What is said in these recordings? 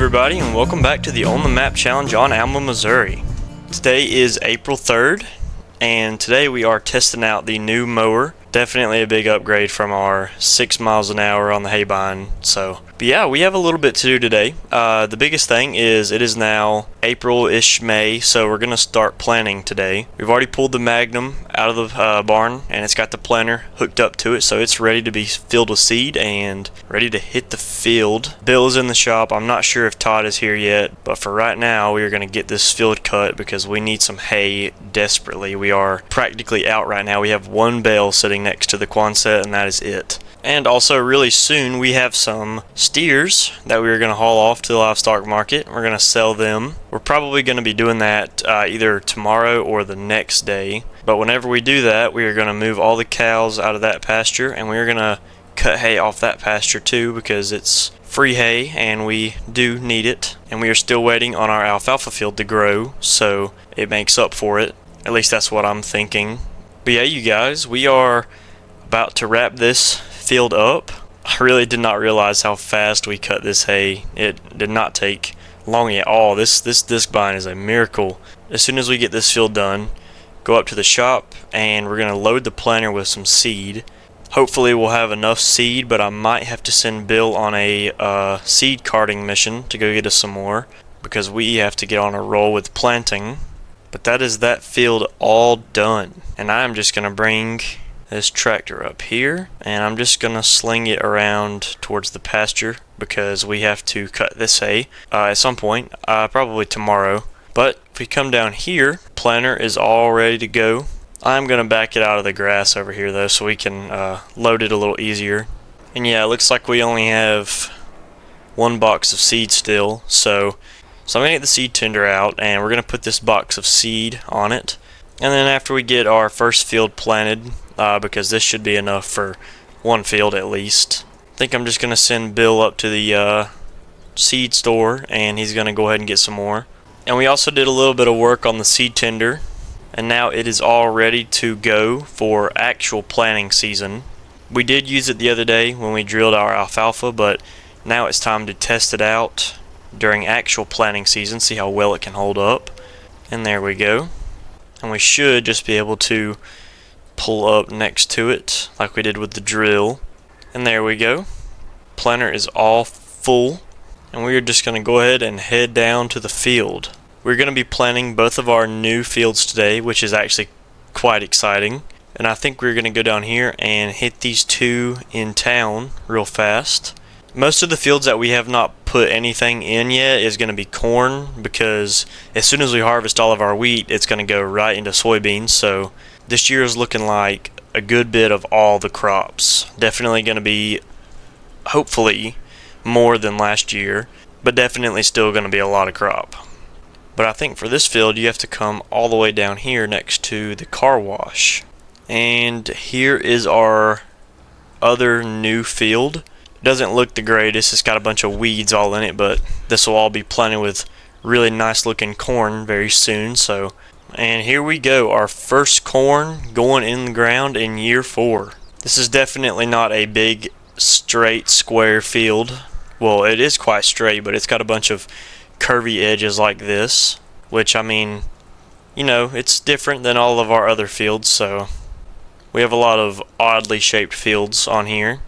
everybody, and welcome back to the On the Map Challenge on Alma, Missouri. Today is April 3rd, and today we are testing out the new mower. Definitely a big upgrade from our 6 miles an hour on the haybine. But yeah, we have a little bit to do today. The biggest thing is it is now April-ish, May, so we're going to start planting today. We've already pulled the Magnum out of the barn, and it's got the planter hooked up to it, so it's ready to be filled with seed and ready to hit the field. Bill is in the shop. I'm not sure if Todd is here yet, but for right now, we are going to get this field cut because we need some hay desperately. We are practically out right now. We have one bale sitting next to the Quonset, and that is it. And also really soon we have some steers that we are going to haul off to the livestock market. We're going to sell them. We're probably going to be doing that either tomorrow or the next day. But whenever we do that, we are going to move all the cows out of that pasture, and we are going to cut hay off that pasture too because it's free hay and we do need it. And we are still waiting on our alfalfa field to grow, so it makes up for it. At least that's what I'm thinking. But yeah, you guys, we are about to wrap this field up. I really did not realize how fast we cut this hay. It did not take long at all. This disc bind is a miracle. As soon as we get this field done, go up to the shop and we're going to load the planter with some seed. Hopefully we'll have enough seed, but I might have to send Bill on a seed carting mission to go get us some more because we have to get on a roll with planting. But that is that field all done, and I'm just going to bring this tractor up here and I'm just gonna sling it around towards the pasture because we have to cut this hay at some point, probably tomorrow. But if we come down here, planter is all ready to go. I'm gonna back it out of the grass over here though so we can load it a little easier. And yeah, it looks like we only have one box of seed still, so I'm gonna get the seed tender out and we're gonna put this box of seed on it. And then after we get our first field planted, because this should be enough for one field at least, I think I'm just going to send Bill up to the seed store and he's going to go ahead and get some more. And we also did a little bit of work on the seed tender, and now it is all ready to go for actual planting season. We did use it the other day when we drilled our alfalfa, but now it's time to test it out during actual planting season, see how well it can hold up. And there we go. And we should just be able to pull up next to it like we did with the drill. And there we go. Planter is all full. And we are just going to go ahead and head down to the field. We're going to be planting both of our new fields today, which is actually quite exciting. And I think we're going to go down here and hit these two in town real fast. Most of the fields that we have not put anything in yet is going to be corn, because as soon as we harvest all of our wheat, it's going to go right into soybeans. So this year is looking like a good bit of all the crops. Definitely going to be, hopefully, more than last year, but definitely still going to be a lot of crop. But I think for this field, you have to come all the way down here next to the car wash. And here is our other new field. Doesn't look the greatest, it's got a bunch of weeds all in it, but this will all be planted with really nice looking corn very soon. And here we go, our first corn going in the ground in year 4. This is definitely not a big straight square field. Well, it is quite straight, but it's got a bunch of curvy edges like this, which, I mean, you know, it's different than all of our other fields. So we have a lot of oddly shaped fields on here,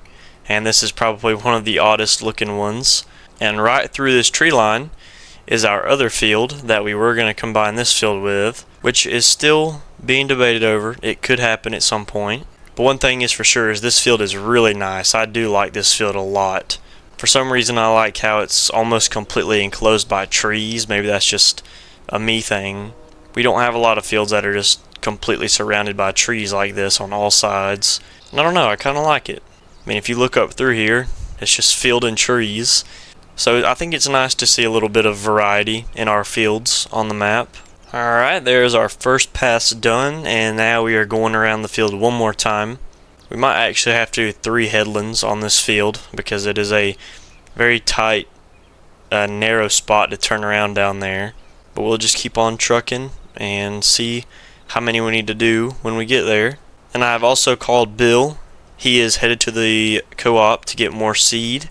and this is probably one of the oddest looking ones. And right through this tree line is our other field that we were going to combine this field with, which is still being debated over. It could happen at some point. But one thing is for sure is this field is really nice. I do like this field a lot. For some reason I like how it's almost completely enclosed by trees. Maybe that's just a me thing. We don't have a lot of fields that are just completely surrounded by trees like this on all sides. And I don't know, I kind of like it. I mean, if you look up through here, it's just field and trees. So I think it's nice to see a little bit of variety in our fields on the map. Alright, there's our first pass done, and now we are going around the field one more time. We might actually have to do 3 headlands on this field because it is a very tight, narrow spot to turn around down there. But we'll just keep on trucking and see how many we need to do when we get there. And I've also called Bill. He is headed to the co-op to get more seed.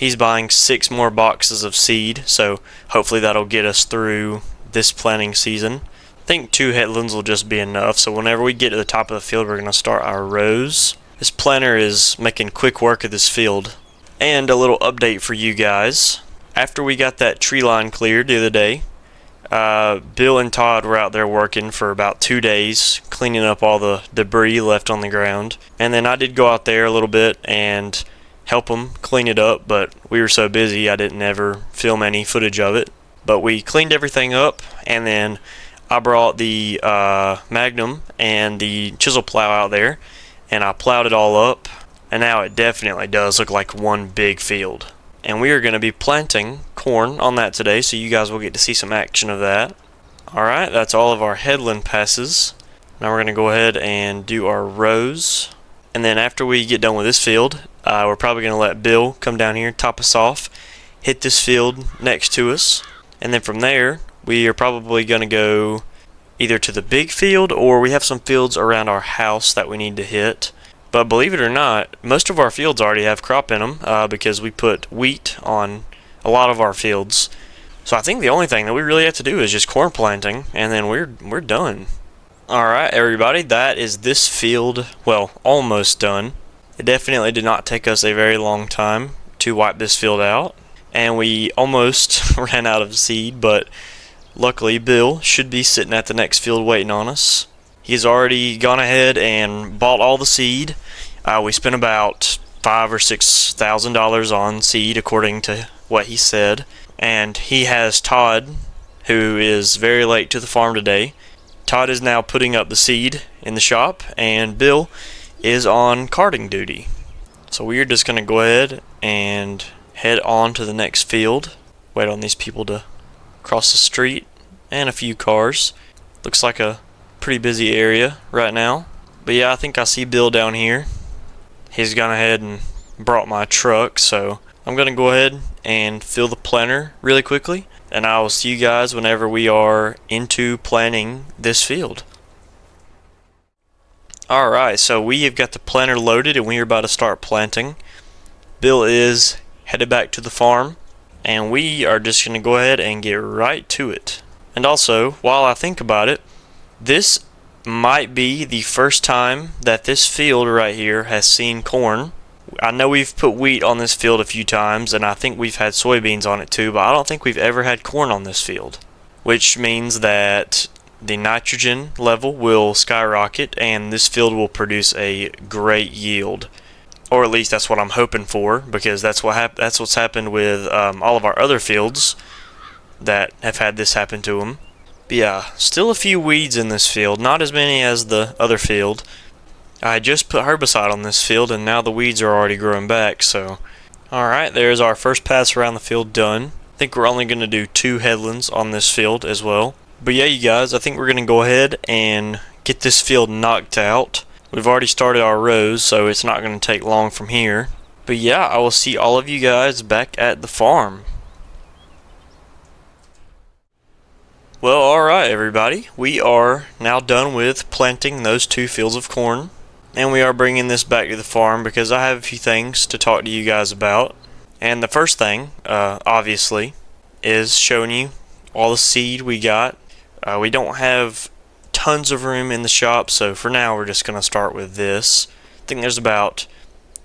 He's buying 6 more boxes of seed, so hopefully that'll get us through this planting season. I think 2 headlands will just be enough, so whenever we get to the top of the field, we're going to start our rows. This planter is making quick work of this field. And a little update for you guys. After we got that tree line cleared the other day, Bill and Todd were out there working for about 2 days, cleaning up all the debris left on the ground. And then I did go out there a little bit and help them clean it up, but we were so busy I didn't ever film any footage of it. But we cleaned everything up, and then I brought the Magnum and the chisel plow out there, and I plowed it all up, and now it definitely does look like one big field. And we are going to be planting corn on that today, so you guys will get to see some action of that. Alright, that's all of our headland passes. Now we're going to go ahead and do our rows. And then after we get done with this field, we're probably going to let Bill come down here, top us off, hit this field next to us. And then from there, we are probably going to go either to the big field, or we have some fields around our house that we need to hit. But believe it or not, most of our fields already have crop in them because we put wheat on a lot of our fields. So I think the only thing that we really have to do is just corn planting, and then we're done. Alright everybody, that is this field, well, almost done. It definitely did not take us a very long time to wipe this field out, and we almost ran out of seed, but luckily Bill should be sitting at the next field waiting on us. He's already gone ahead and bought all the seed. We spent about $5,000 or $6,000 on seed according to what he said, and he has Todd, who is very late to the farm today. Todd is now putting up the seed in the shop, and Bill is on carting duty. So we are just going to go ahead and head on to the next field. Wait on these people to cross the street, and a few cars. Looks like a pretty busy area right now. But yeah, I think I see Bill down here. He's gone ahead and brought my truck, so I'm going to go ahead and fill the planter really quickly, and I will see you guys whenever we are into planting this field. Alright, so we have got the planter loaded and we are about to start planting. Bill is headed back to the farm, and we are just going to go ahead and get right to it. And also, while I think about it, this might be the first time that this field right here has seen corn. I know we've put wheat on this field a few times, and I think we've had soybeans on it too, but I don't think we've ever had corn on this field. Which means that the nitrogen level will skyrocket, and this field will produce a great yield. Or at least that's what I'm hoping for, because that's what's happened with all of our other fields that have had this happen to them. But yeah, still a few weeds in this field, not as many as the other field. I just put herbicide on this field, and now the weeds are already growing back, so. Alright, there's our first pass around the field done. I think we're only going to do 2 headlands on this field as well. But yeah, you guys, I think we're going to go ahead and get this field knocked out. We've already started our rows, so it's not going to take long from here. But yeah, I will see all of you guys back at the farm. Well, alright everybody, we are now done with planting those 2 fields of corn. And we are bringing this back to the farm because I have a few things to talk to you guys about. And the first thing, obviously, is showing you all the seed we got. We don't have tons of room in the shop, so for now we're just going to start with this. I think there's about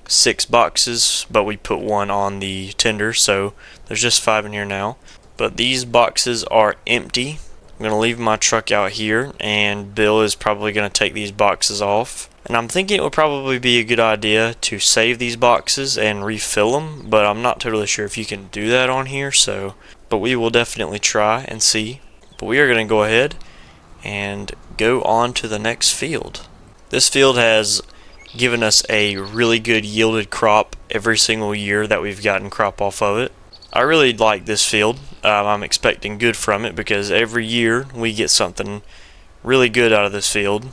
6 boxes, but we put 1 on the tender, so there's just 5 in here now. But these boxes are empty. I'm going to leave my truck out here, and Bill is probably going to take these boxes off. And I'm thinking it would probably be a good idea to save these boxes and refill them, but I'm not totally sure if you can do that on here, so. But we will definitely try and see. But we are going to go ahead and go on to the next field. This field has given us a really good yielded crop every single year that we've gotten crop off of it. I really like this field. I'm expecting good from it because every year we get something really good out of this field.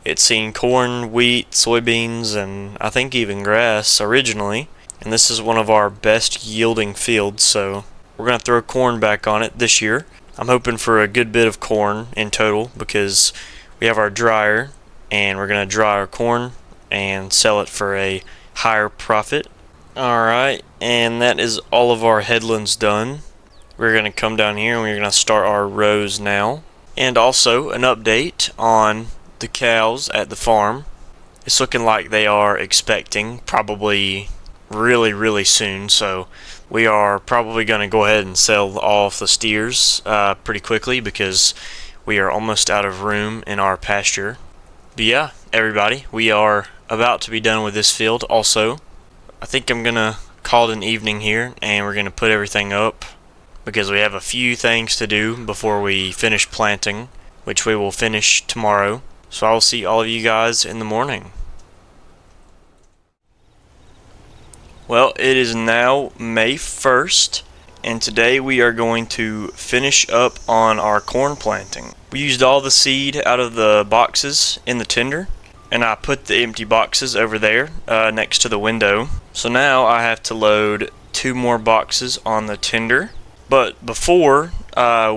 It's seen corn, wheat, soybeans, and I think even grass originally. And this is one of our best yielding fields, so we're going to throw corn back on it this year. I'm hoping for a good bit of corn in total because we have our dryer and we're going to dry our corn and sell it for a higher profit. Alright, and that is all of our headlands done. We're going to come down here and we're going to start our rows now. And also an update on the cows at the farm. It's looking like they are expecting probably really soon, so we are probably going to go ahead and sell off the steers pretty quickly because we are almost out of room in our pasture. But yeah, everybody, we are about to be done with this field. Also, I think I'm going to call it an evening here and we're going to put everything up because we have a few things to do before we finish planting, which we will finish tomorrow. So I'll see all of you guys in the morning. Well, it is now May 1st, and today we are going to finish up on our corn planting. We used all the seed out of the boxes in the tender, and I put the empty boxes over there next to the window. So now I have to load 2 more boxes on the tender. But before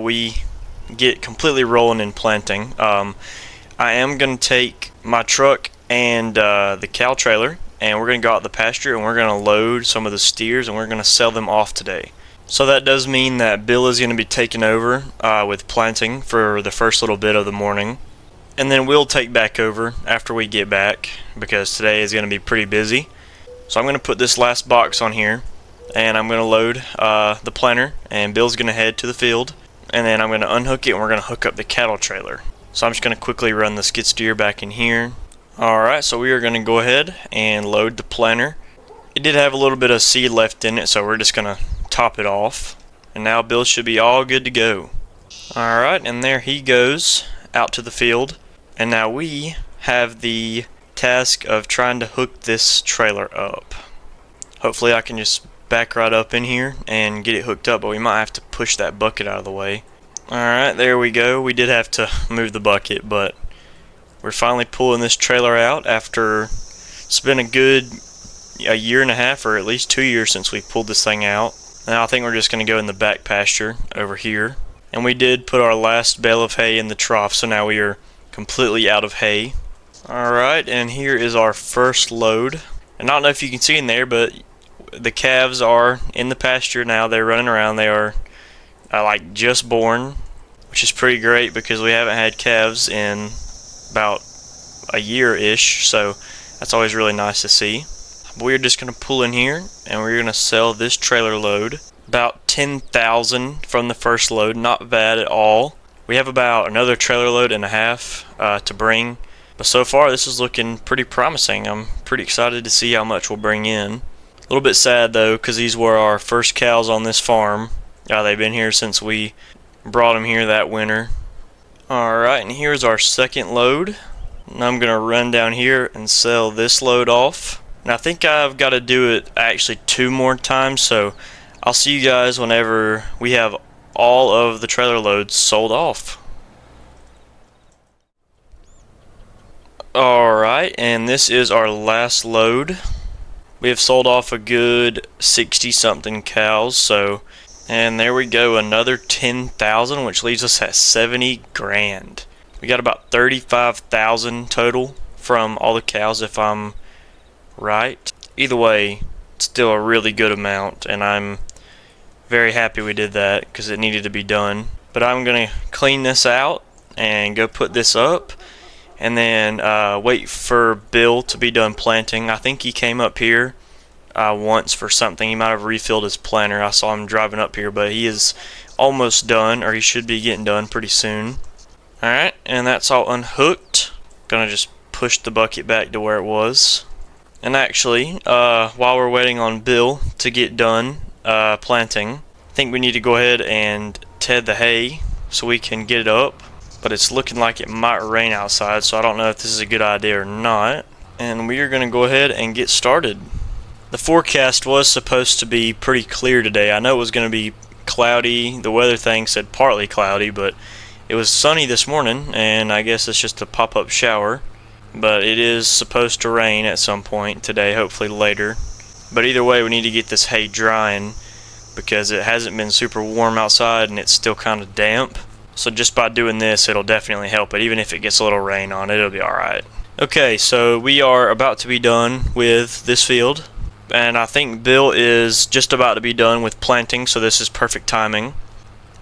we get completely rolling in planting, I am going to take my truck and the cow trailer, and we're going to go out the pasture and we're going to load some of the steers and we're going to sell them off today. So that does mean that Bill is going to be taking over with planting for the first little bit of the morning. And then we'll take back over after we get back because today is going to be pretty busy. So I'm going to put this last box on here and I'm going to load the planter, and Bill's going to head to the field, and then I'm going to unhook it and we're going to hook up the cattle trailer. So I'm just going to quickly run the skid steer back in here. Alright, so we are going to go ahead and load the planter. It did have a little bit of seed left in it, so we're just going to top it off. And now Bill should be all good to go. Alright, and there he goes out to the field. And now we have the task of trying to hook this trailer up. Hopefully I can just back right up in here and get it hooked up, but we might have to push that bucket out of the way. Alright, there we go. We did have to move the bucket, but we're finally pulling this trailer out after it's been a year and a half, or at least 2 years since we pulled this thing out. Now I think we're just going to go in the back pasture over here. And we did put our last bale of hay in the trough, so now we are completely out of hay. Alright, and here is our first load. And I don't know if you can see in there, but the calves are in the pasture now. They're running around. They are like just born, which is pretty great because we haven't had calves in about a year-ish, so that's always really nice to see. But we're just going to pull in here and we're going to sell this trailer load. About 10,000 from the first load, not bad at all. We have about another trailer load and a half to bring, but so far this is looking pretty promising. I'm pretty excited to see how much we'll bring in. A little bit sad though, because these were our first cows on this farm. They've been here since we brought them here that winter. Alright, and here's our second load. And I'm going to run down here and sell this load off. And I think I've got to do it actually 2 more times, so I'll see you guys whenever we have all of the trailer loads sold off. Alright, and this is our last load. We have sold off a good 60 something cows, and there we go, another 10,000, which leaves us at 70 grand. We got about 35,000 total from all the cows, if I'm right. Either way, it's still a really good amount, and I'm very happy we did that because it needed to be done. But I'm gonna clean this out and go put this up, and then wait for Bill to be done planting. I think he came up here once for something. He might have refilled his planter. I saw him driving up here, but he is almost done, or he should be getting done pretty soon. Alright, and that's all unhooked. Gonna just push the bucket back to where it was. And actually, while we're waiting on Bill to get done planting, I think we need to go ahead and ted the hay so we can get it up. But it's looking like it might rain outside, so I don't know if this is a good idea or not. And we are going to go ahead and get started. The forecast was supposed to be pretty clear today. I know it was going to be cloudy. The weather thing said partly cloudy, but it was sunny this morning, and I guess it's just a pop-up shower. But it is supposed to rain at some point today, hopefully later. But either way, we need to get this hay drying because it hasn't been super warm outside and it's still kind of damp. So just by doing this, it'll definitely help it. Even if it gets a little rain on it, it'll be alright. Okay, so we are about to be done with this field. and I think Bill is just about to be done with planting, so this is perfect timing.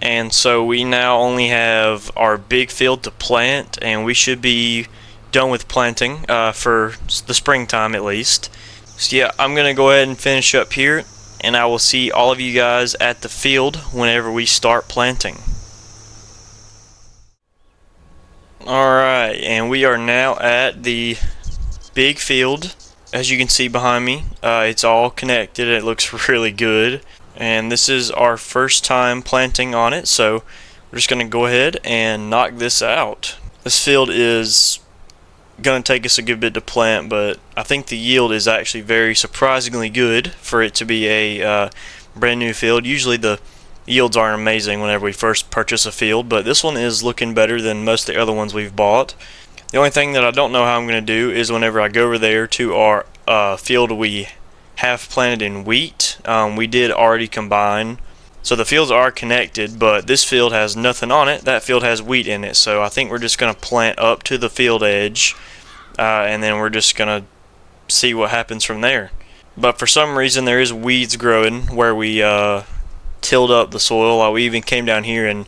And so we now only have our big field to plant, and we should be done with planting for the springtime at least. So yeah, I'm gonna go ahead and finish up here, and I will see all of you guys at the field whenever we start planting. Alright, and we are now at the big field. As you can see behind me, it's all connected. It looks really good, and this is our first time planting on it, so we're just going to go ahead and knock this out. This field is going to take us a good bit to plant, but I think the yield is actually very surprisingly good for it to be a brand new field. Usually the yields aren't amazing whenever we first purchase a field, but this one is looking better than most of the other ones we've bought. The only thing that I don't know how I'm going to do is whenever I go over there to our field we have planted in wheat, we did already combine. So the fields are connected, but this field has nothing on it. That field has wheat in it. So I think we're just going to plant up to the field edge, and then we're just going to see what happens from there. But for some reason there is weeds growing where we tilled up the soil. We even came down here and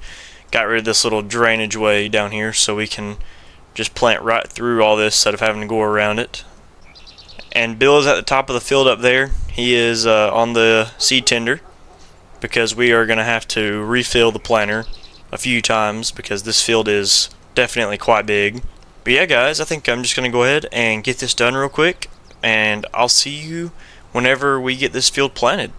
got rid of this little drainage way down here so we can just plant right through all this instead of having to go around it. And Bill is at the top of the field up there. He is on the seed tender because we are going to have to refill the planter a few times because this field is definitely quite big. But yeah guys, I think I'm just going to go ahead and get this done real quick, and I'll see you whenever we get this field planted.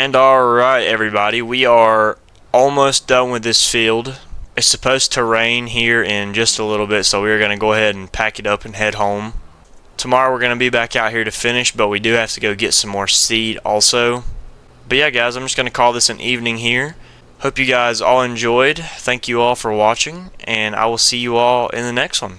And alright everybody, we are almost done with this field. It's supposed to rain here in just a little bit, so we're going to go ahead and pack it up and head home. Tomorrow we're going to be back out here to finish, but we do have to go get some more seed also. But yeah guys, I'm just going to call this an evening here. Hope you guys all enjoyed. Thank you all for watching, and I will see you all in the next one.